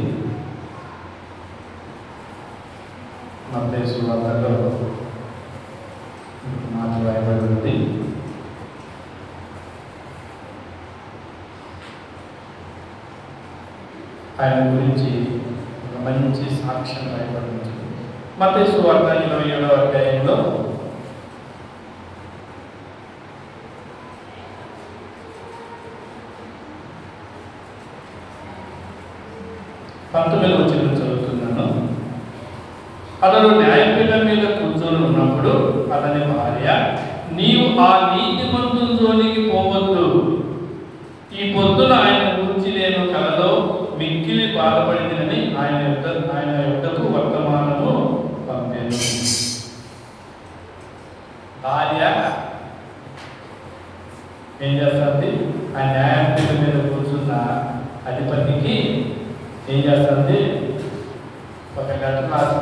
మత్తయి సువార్తలో మాట రాయబడి ఉంది. ఆయన గురించి ఒక మంచి సాక్ష్యం రాయబడి ఉంది. మత్తయి సువార్త 27వ అధ్యాయంలో 19వ వచనం చదువుతున్నాను. అతడు న్యాయపీఠం మీద కూర్చొని ఉన్నప్పుడు అతని భార్య, నీవు ఆ నీతిమంతుని జోలికి పోవద్దు, ఈ పొద్దున ఆయన గురించి నేను కలలో మిక్కిలి బాధపడిందని ఆయన యొద్దకు వర్తమానము పంపాను. భార్య ఏం చేస్తుంది? ఆ న్యాయపీఠం మీద కూర్చున్న అధిపతికి ఏం చేస్తుంది? ఒక లెటర్ రాసి,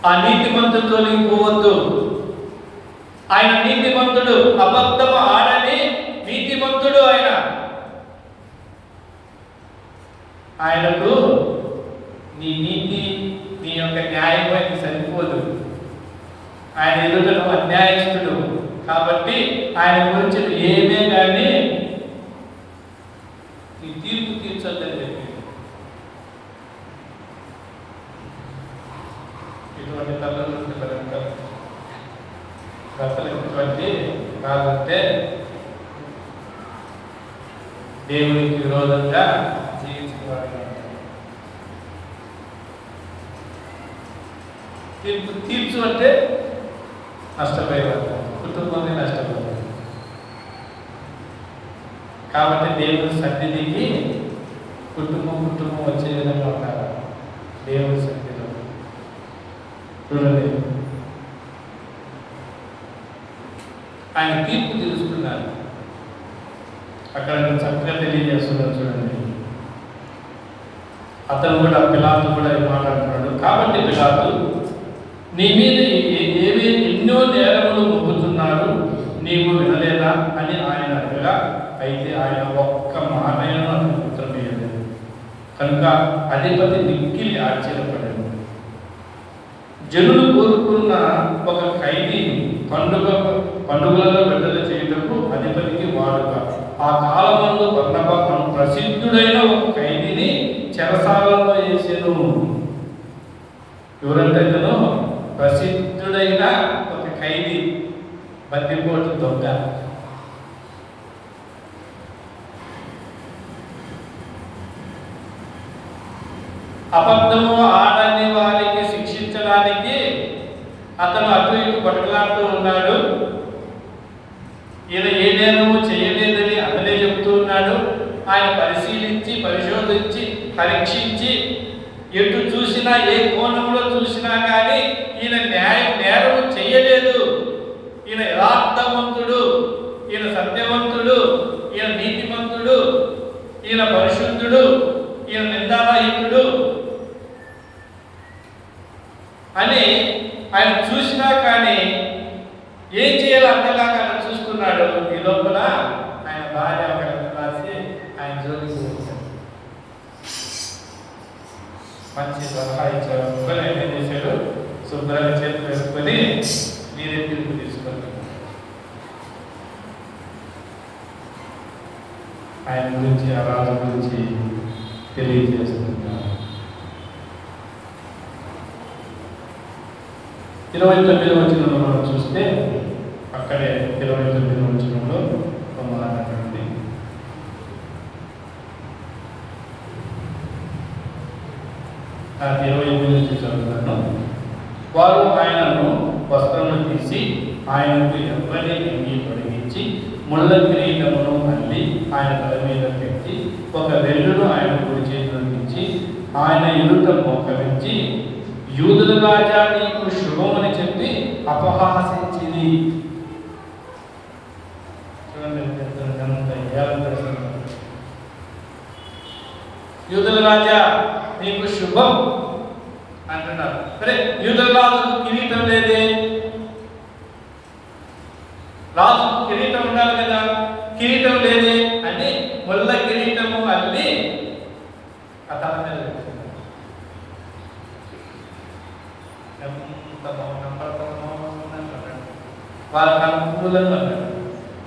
ఆ నీతిమంతుడు జోలికి పోవద్దు, ఆయన నీతిమంతుడు, అబద్ధము ఆడని నీతిమంతుడు ఆయనకు నీ నీతి, నీ యొక్క న్యాయం ఆయనకి సరిపోదు. ఆయన ఎదుటను అన్యాయస్తుడు కాబట్టి ఆయన గురించి ఏమే కానీ నీ తీర్పు తీర్చొద్దని చెప్పి. ఇటువంటి తల్లులు భర్తలు ఎటువంటి కాదంటే దేవునికి విరోధంగా జీవించేవాడు. తీర్పు తీర్చు అంటే నష్టపోయేవాడు, కుటుంబాన్ని నష్టపోయేవాడు. కాబట్టి దేవుని సన్నిధికి కుటుంబం వచ్చే విధంగా ఉండాలి. దేవుని సన్నిధిలో చూడండి, ఆయన తీర్పు తెలుసుకున్నారు. అక్కడ చక్కగా తెలియజేస్తున్నారు. చూడండి, అతను కూడా, పిలాతు కూడా మాట్లాడుతున్నాడు. కాబట్టి పిలాతు, నీ మీద ఎన్నో నేరములు మోపుతున్నారు, నీవు వినలేదా అని ఆయన అడగగా, అయితే ఆయన ఒక్క మాటైనా అతనికి ఉత్తరం ఇయ్యలేదు. కనుక అధిపతి మిక్కిలి ఆశ్చర్యపడాడు. జనులు కోరుకున్న ఒక ఖైదీని పండుగలలో విడుదల చేయుటకు అధిపతికి వాడుక. ఆ కాలమందు బర్నబా ప్రసిద్ధుడైన ఒక ఖైదీని చెరసాలలో వేసెను. ఎవరంటే ప్రసిద్ధుడైన ఒక ఖైదీ, బందిపోటు దొంగ. అబద్ధము ఆడని వారికి శిక్షించడానికి అతను అటు ఇటు పట్టులాడుతూ ఉన్నాడు. ఈయన ఏ నేరము చేయలేదని అతనే చెబుతూ ఉన్నాడు. ఆయన పరిశీలించి పరిశోధించి పరీక్షించి ఎటు చూసినా ఏ కోణంలో చూసినా కానీ ఈయన నేరము చేయలేదు, ఈయన యథార్థవంతుడు, ఈయన సత్యవంతుడు, ఈయన నీతిమంతుడు, ఈయన పరిశుద్ధుడు, ఈయన నిందారహితుడు అని ఆయన చూసినా కానీ ఏం చేయాలో అర్థంలాగా ఆయన చూస్తున్నాడు. ఈ లోపల ఆయన భార్య ఒక రాసి ఆయన జోలికి వచ్చాడు. మంచి సలహా ఇచ్చాడు. ఆయన ఏం చేశాడు, శుభ్రంగా చేతులు వేసుకొని మీరే తీర్పు తీసుకొని ఆయన గురించి, ఆ రాజు గురించి తెలియజేస్తున్నారు. 29వ వచనంలో మనం చూస్తే అక్కడే 29వ వచనంలో ఒక మాట ఉంది. ఆ 28 నుంచి చదువుతాను. వారు ఆయనను వస్త్రములు తీసి ఆయనకు ఎవ్వరి అంగీ తొలగించి ముళ్ళ కిరీటమును అల్లి ఆయన తల మీద పెట్టి ఒక వెల్లును ఆయన కుడి చేతిలో ఇచ్చి ఆయన ఎదుట మోకరించి, యూదుల రాజా నీకు శుభమని చెప్పి అపహాసించింది. యూదుల రాజా నీకు శుభం అంటున్నారు. సరే, యూదుల రాజుకు కిరీటం లేదే, రాజుకు కిరీటం ఉండాలి కదా, కిరీటం లేదే అని ముళ్ళ కిరీటము అల్లి ఆ తల మీద పెట్టారు. వాళ్ళకి అనుకూలంగా అన్నాడు.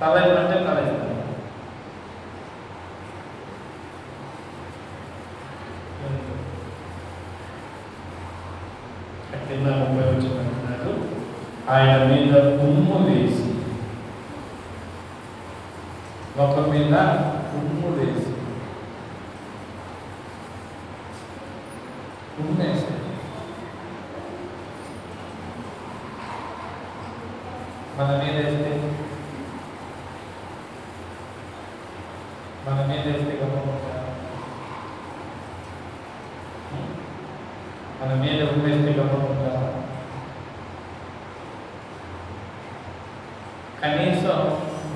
తల ఇవ్వమంటే తల ఇస్తాను. కింద ఉపయోగించుకుంటున్నాడు. ఆయన మీద ఉమ్ము వేసి, ఒక మీద ఉమ్ము వేసి, ఉమ్మేసి మన మీద వేస్తే గొప్ప, మన మీద ఉమ్మేస్తే గొప్ప. కనీసం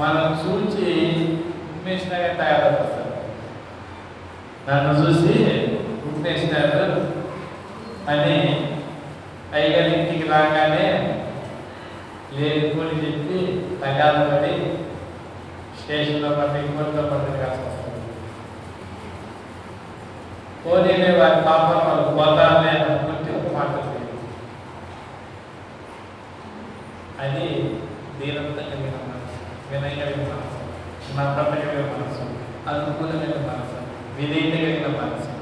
మనం చూచి ఉమ్మేసినాక తయారవుతారు. నన్ను చూసి ఉమ్మేసినారు అని అయ్యగారి ఇంటికి రాగానే లేకపోని చెప్పి తగాద పడి స్టేషన్లో పడి ఇంకోటిలో పడి కాల్సి వస్తుంది. పోనీనే వారి పాపం వాళ్ళు పోతానే అనుకుంటే ఒక మాట అది దీనంతా కలిగిన మనసు, వినయ కలిగిన మనసు, నమ్రత కలిగిన మనసు, అనుకూలమైన మనసు, విధేయత కలిగిన మనసు,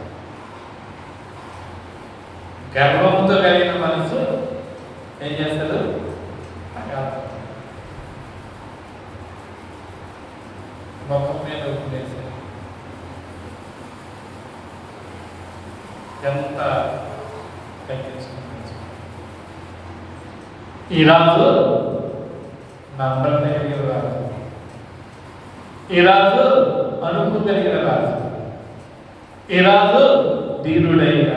గర్వంతో కలిగిన మనసు ఏం చేస్తారు? మొక్కం మీద ఉపదేశారు. ఎంత కట్టించుకుంటుంది ఈ రాజు. నమ్రత కలిగిన రాజు, ఈ రాజు అనుకు కలిగిన రాజు, ఈ రాజు దీనుడైన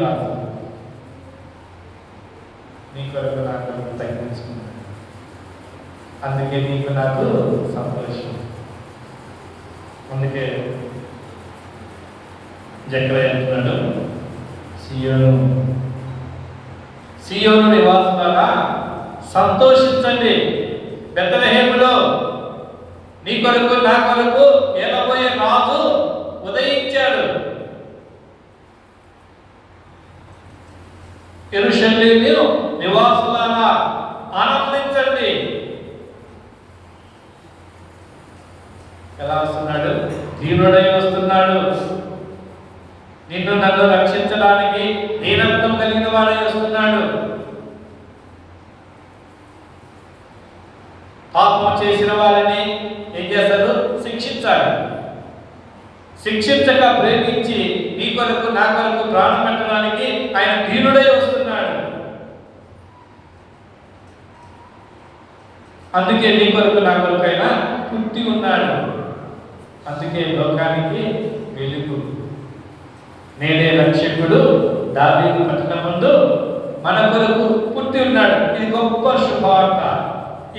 రాజు. నీ కొరకు నాకు తగ్గించుకున్నాడు, అందుకే నీకు నాకు సంతోషం. అందుకే జకర్యా అంటున్నాడు, సియోను నివాసులారా సంతోషించండి, బెత్లెహేములో నీ కొరకు నా కొరకు ఏలబోయే రాజు ఉదయించాడు. యెరూషలేము నివాసులారా ఆనందించండి. ఎలా వస్తున్నాడు? దీనుడై వస్తున్నాడు. నిన్ను నన్ను రక్షించడానికి దీనత్వం కలిగిన వాడై వస్తున్నాడు. పాపం చేసిన వాళ్ళని ఏం చేస్తారు? శిక్షించాలి. శిక్షించక ప్రేమించి నీ కొరకు నా కొరకు ప్రాణం పెట్టడానికి ఆయన దీనుడై వస్తున్నాడు. అందుకే నీ కొరకు నా కొరకు ఆయన పుట్టి ఉన్నాడు. అందుకే లోకానికి వెలుగు. నేనే రక్షకుడు దావీదు పట్టణమందు మన కొరకు పుట్టి ఉన్నాడు. ఇది గొప్ప శుభవార్త.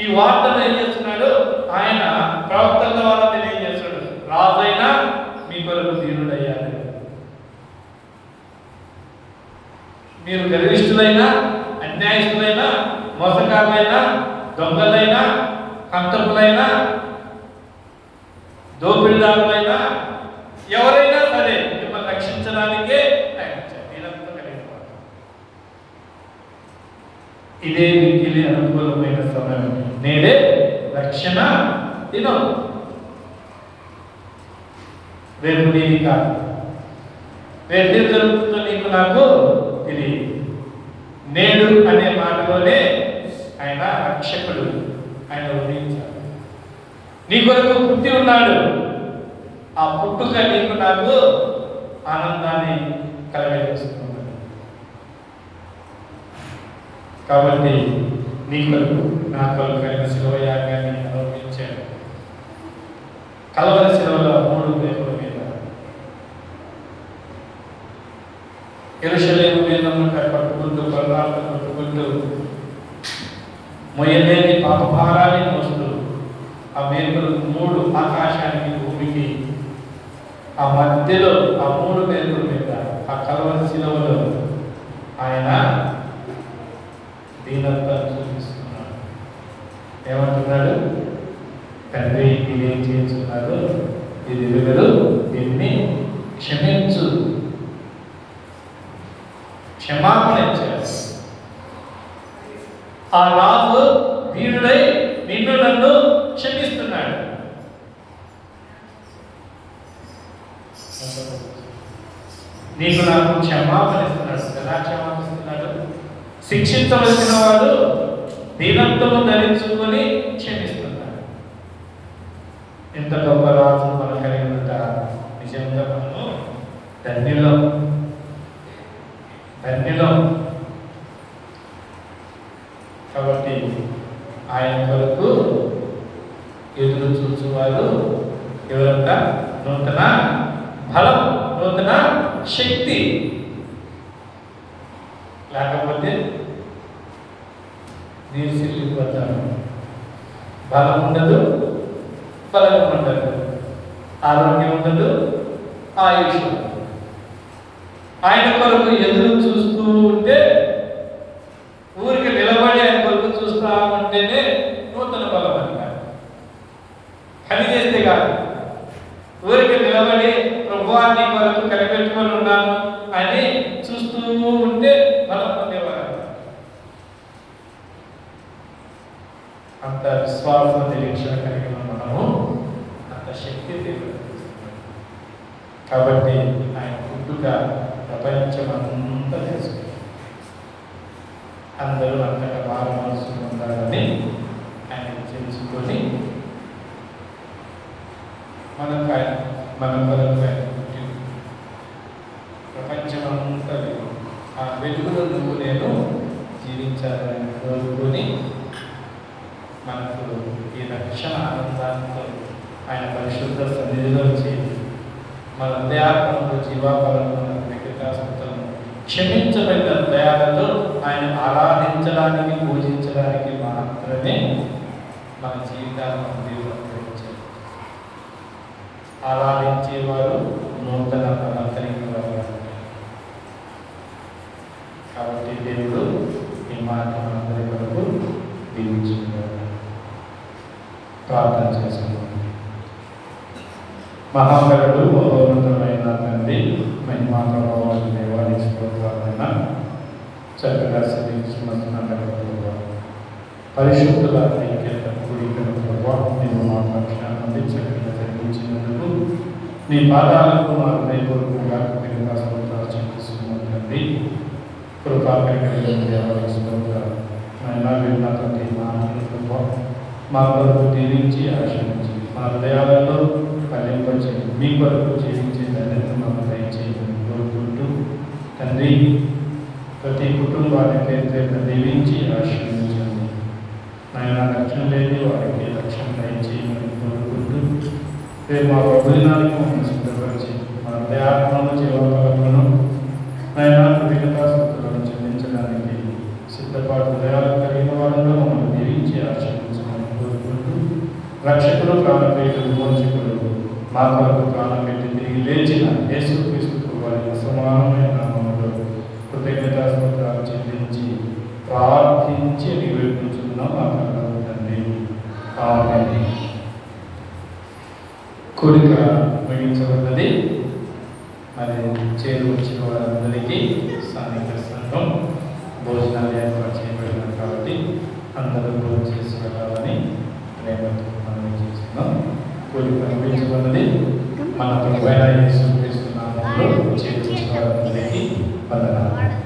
ఈ వార్తను ఏం చేస్తున్నాడు? ఆయన ప్రవక్తల ద్వారా తెలియజేస్తున్నాడు. రాజైనా మీ కొరకు దీనుడయ్యాడు. మీరు గర్విష్ఠులైనా, అన్యాయస్తులైనా, మోసకారులైనా, దొంగలైనా, హంతకులైనా, దోపిడిదారులైనా, ఎవరైనా సరే మిమ్మల్ని రక్షించడానికే ఇదే మిక్కిలి అనుకూలమైన సమయం. నేడే రక్షణ దినం. రేపు నీది కాదు. రేపు ఏం జరుగుతుందో నీకు నాకు తెలియదు. నేడు అనే మాటలోనే ఆయన రక్షకుడు. ఆయన ఉదయించాడు. నీ కొరకు పుట్టి ఉన్నాడు. ఆ పుట్టుక నీకు నాకు ఆనందాన్ని కలగజేస్తుంది. కాబట్టి నీ కొరకు నా కొరకు అయిన శిలువ యాగాన్ని అనుభవించాడు. కలవరి శిలువలో 3 మేకుల మీద యెరూషలేము మీద పట్టుకుంటూ కొల్లాలను పట్టుకుంటూ మొయ్యలేని పాప భారాన్ని మోస్తూ ఆ మేకులు 3 ఆకాశానికి భూమికి ఆ మధ్యలో ఆ 3 మేకుల మీద ఆ కలవరి శిలువలో ఆయన దీనత్వాన్ని చూపిస్తున్నాడు. ఏమంటున్నాడు? తండ్రి ఇదేం చేస్తున్నారు? ఇది వెలుగు, దీన్ని క్షమించు. క్షమాపణ ఇచ్చారు. ఆ రాజు దీనుడై నిన్ను నన్ను క్షమిస్తున్నాడు. నీకు నాకు క్షమాపణ ఇస్తున్నాడు. ఎలా క్షమాపిస్తున్నాడు? శిక్షించవలసిన వాడు దీనత్వము ధరించుకొని క్షమిస్తున్నాడు. ఎంత గొప్ప రాజు మన కలిగి ఉంటా. నిజంగా మనము ధన్యులం. కాబట్టి ఆయన కొరకు ఎదురు చూచువారు ఎవరంట? నూతన బలం, నూతన శక్తి. లేకపోతే నీరుసిల్లిపోతాను. బలం ఉండదు, బలం ఉండదు, ఆరోగ్యం ఉండదు, ఆయుష్. ఆయన కొరకు ఎదురు చూస్తూ ఉంటే, ఊరికి నిలబడి ఆయన కొరకు చూస్తా ఉంటేనే నూతన బలం అంటారు. పని చేస్తే కాదు. ఊరికి నిలబడి ప్రభువాన్ని కొరకు కనిపెట్టుకొని ఉన్నాను అని చూస్తూ ఉంటే బలం పొందేవారు. అంత విశ్వాసం నిరీక్షణ కలిగిన మనము అంత శక్తి దేవుడు. కాబట్టి ఆయన పుట్టుక ప్రపంచం అంతా తెలుసుకుంటారు. అందరూ అంతటా మారు మనసు ఉండాలని ఆయన తెలుసుకొని మన కొరకు ఆయన పుట్టి ప్రపంచమంతా ఆ వెలుగులో నువ్వు నేను జీవించాలని కోరుకొని మనకు ఈ రక్షణ ఆనందాంతో ఆయన పరిశుద్ధ సన్నిధిలో చేసి మన దయాత్మకు జీవాపరంలో వికటాస్పతలను క్షమించబడిన దయాలతో ఆయన ఆరాధించడానికి, పూజించడానికి మాత్రమే మన జీవితాలను దేవుడు అనుగ్రహించారు. ఆరాధించేవారు నూతన బలం కలిగిన వారు. కాబట్టి దేవుడు ఈ మాట మనందరి వరకు దీవించుకున్నారు. ప్రార్థన చేసుకున్నాం. మహాకరుడు మహోన్నతమైన తండ్రి, మహిమా ప్రభావాలు దేవానికి స్తోత్రాలైన చక్కగా శ్రీకృష్ణ పరిశుద్ధుల ఐక్యత కూడికల ప్రభావం నేను మా పక్షాన్ని చక్కగా జరిగించినందుకు మీ పాదాలకు మా హృదయపూర్వకంగా కృతజ్ఞతా స్తోత్రాలు చెల్లిస్తున్నానండి. కృపాకరికమైన దేవానికి స్తోత్రాలు. నాయన విన్న తండ్రి మా కొరకు దీవించి ఆశ్రయించి మా హృదయాలలో ఫలింపచి మీ కొరకు జీవించే ధన్యతను మాకు దయచేయమని కోరుకుంటూ తండ్రి ప్రతి కుటుంబాన్ని పేరు దీవించి ఆశ్రయించండి. నాయన రక్షణ లేని వారికి రక్షణ దయచేయమని కోరుకుంటూ రేపు మా భోజనానికి మమ్మల్ని సిద్ధపరిచి మా హృదయాత్మను జీవకలను నాయన కృతజ్ఞతా స్తుతులను చెల్లించడానికి సిద్ధపాటు హృదయాలు కలిగిన వారిలో మమ్మల్ని దీవించి ఆశ్రయించమని కోరుకుంటూ రక్షకుడు ప్రాణప్రియుడు విమోచకుడు మా కొరకు ప్రాణం పెట్టి తిరిగి లేచిన యేసుక్రీస్తు వారి సమానమైన నామములో కృతజ్ఞతా స్తోత్రాలు చెల్లించి ప్రార్థించి నివేదించుకున్నాం మా తండ్రి. ఆమేన్. కోరిక ముగించబడ్డది. మరి చేరు వచ్చిన వారందరికీ స్థానిక సంఘం భోజనాలు ఏర్పాటు చేయబడినాం కాబట్టి అందరూ భోజనం చేసి వెళ్ళాలని ప్రేమతో మనం చేస్తున్నాం. కోరిక ముగించబడ్డది. మన ప్రభువైన యేసుక్రీస్తు నామములో చేరు వచ్చిన వారందరికీ వందనాలు.